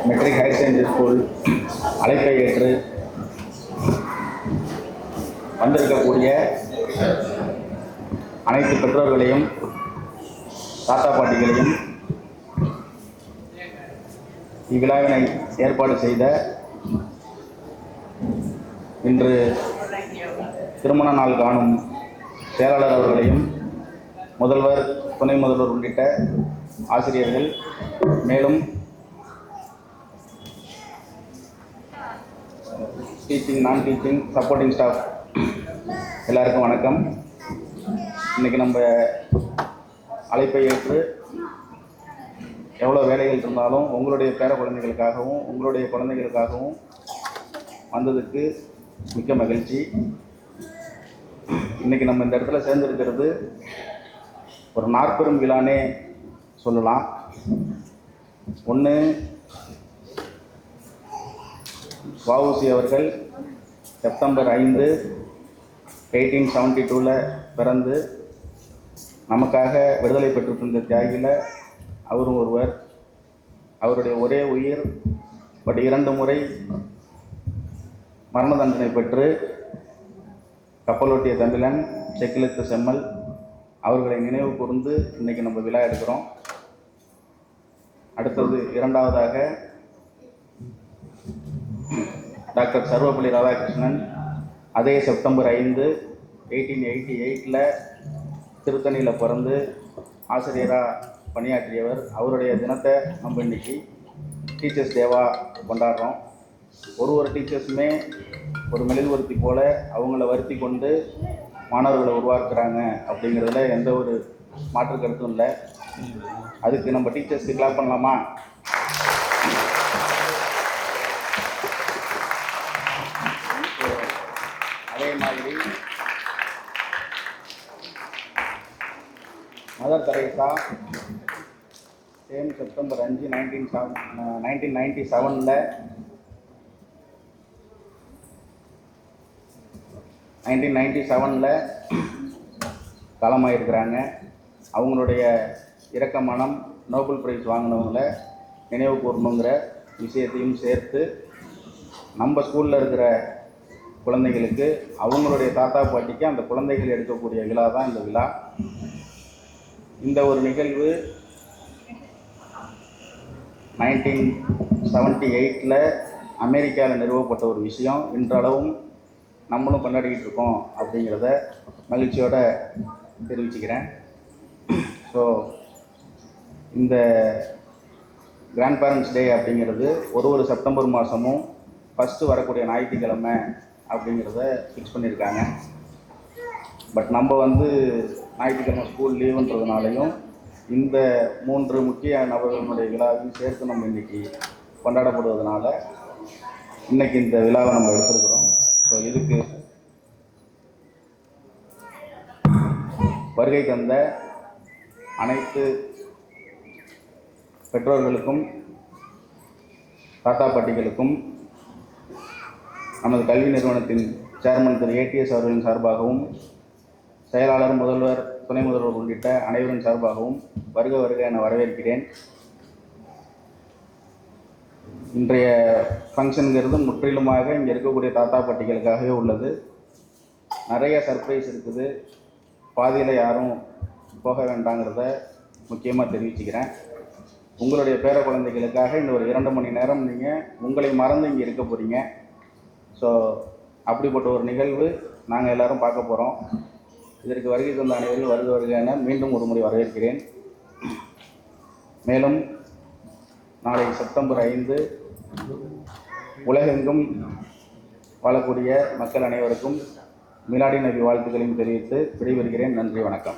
Matric higher secondary school அழைப்பை ஏற்று வந்திருக்கக்கூடிய அனைத்து பெற்றோர்களையும் தாத்தா பாட்டிகளையும் இவ்விழாவினை ஏற்பாடு செய்த இன்று திருமண நாள் காணும் செயலாளர் அவர்களையும் முதல்வர், துணை முதல்வர் உள்ளிட்ட ஆசிரியர்கள், மேலும் டீச்சிங், நான் டீச்சிங், சப்போர்ட்டிங் ஸ்டாஃப் எல்லாருக்கும் வணக்கம். இன்றைக்கி நம்ம அழைப்பை ஏற்று எவ்வளோ வேலைகள் இருந்தாலும் உங்களுடைய பேர குழந்தைகளுக்காகவும் உங்களுடைய குழந்தைகளுக்காகவும் வந்ததுக்கு மிக்க மகிழ்ச்சி. இன்றைக்கி நம்ம இந்த இடத்துல சேர்ந்துருக்கிறது ஒரு நாற்பெரும் விழானே சொல்லலாம். ஒன்று, வஉசி அவர்கள் செப்டம்பர் 5, 1872 பிறந்து நமக்காக விடுதலை பெற்றிருந்த தியாகியில் அவரும் ஒருவர். அவருடைய ஒரே உயிர், பட் 2 முறை மரண தண்டனை பெற்று கப்பலோட்டிய தமிழன், செக்கிழுத்த செம்மல் அவர்களை நினைவு கூர்ந்து இன்றைக்கி நம்ம விழா எடுக்கிறோம். அடுத்தது இரண்டாவதாக டாக்டர் சர்வப்பள்ளி ராதாகிருஷ்ணன் அதே செப்டம்பர் 5, 1888 திருத்தணியில் பிறந்து ஆசிரியராக பணியாற்றியவர். அவருடைய தினத்தை நம்ம இன்றைக்கி டீச்சர்ஸ் டேவாக கொண்டாடுறோம். ஒரு டீச்சர்ஸுமே ஒரு மெழுகுவர்த்தி போல் அவங்கள வருத்தி கொண்டு மாணவர்களை உருவாக்குறாங்க அப்படிங்கிறதுல எந்த ஒரு மாற்று கருத்தும் இல்லை. அதுக்கு நம்ம டீச்சர்ஸ்க்கு கிளாப் பண்ணலாமா? அதே மாதிரி மதர் தெரேசா சேம் செப்டம்பர் 5, 1997 காலமாயிருக்கிறாங்க. அவங்களுடைய இரக்க மனம் நோபல் பிரைஸ் வாங்கினவங்களை நினைவு கூறணுங்கிற விஷயத்தையும் சேர்த்து நம்ம ஸ்கூலில் இருக்கிற குழந்தைகளுக்கு அவங்களுடைய தாத்தா பாட்டிக்கு அந்த குழந்தைகள் எடுக்கக்கூடிய விழா தான் இந்த விழா. இந்த ஒரு நிகழ்வு 1978 அமெரிக்காவில் நிறுவப்பட்ட ஒரு விஷயம். இன்றளவும் நம்மளும் கொண்டாடிக்கிட்டு இருக்கோம் அப்படிங்கிறத மகிழ்ச்சியோடு தெரிவிச்சுக்கிறேன். ஸோ இந்த கிராண்ட் பேரண்ட்ஸ் டே அப்படிங்கிறது ஒரு செப்டம்பர் மாதமும் ஃபஸ்ட்டு வரக்கூடிய ஞாயிற்றுக்கிழமை அப்படிங்கிறத ஃபிக்ஸ் பண்ணியிருக்காங்க. பட் நம்ம ஞாயிற்றுக்கிழமை ஸ்கூல் லீவுன்றதுனாலையும் இந்த 3 முக்கிய நபர்களுடைய விழாவையும் சேர்த்து நம்ம இன்றைக்கி கொண்டாடப்படுவதனால இன்றைக்கி இந்த விழாவை நம்ம எடுத்துருக்குறோம். ஸோ இதுக்கு வருகை தந்த அனைத்து பெற்றோர்களுக்கும் தாத்தா பாட்டிகளுக்கும் நமது கல்வி நிறுவனத்தின் சேர்மன் திரு ஏடிஎஸ் அவர்களின் சார்பாகவும் செயலாளர், முதல்வர், துணை முதல்வர் உள்ளிட்ட அனைவரின் சார்பாகவும் வருக வருக என வரவேற்கிறேன். இன்றைய ஃபங்க்ஷனுங்கிறது முற்றிலுமாக இங்கே இருக்கக்கூடிய தாத்தா பாட்டிகளுக்காகவே உள்ளது. நிறைய சர்ப்ரைஸ் இருக்குது. பாதியில் யாரும் போக வேண்டாங்கிறத முக்கியமாக தெரிவிச்சுக்கிறேன். உங்களுடைய பேர குழந்தைகளுக்காக இந்த ஒரு 2 மணி நேரம் நீங்கள் உங்களை மறந்து இங்கே இருக்க போகிறீங்க. ஸோ அப்படிப்பட்ட ஒரு நிகழ்வு நாங்கள் எல்லோரும் பார்க்க போகிறோம். இதற்கு வருகை தந்த அனைவரும் வருக வருக என மீண்டும் ஒரு முறை வரவேற்கிறேன். மேலும் நாளை செப்டம்பர் 5 உலகெங்கும் வாழக்கூடிய மக்கள் அனைவருக்கும் மிலாடி நபி வாழ்த்துக்களையும் தெரிவித்து விடைபெறுகிறேன். நன்றி, வணக்கம்.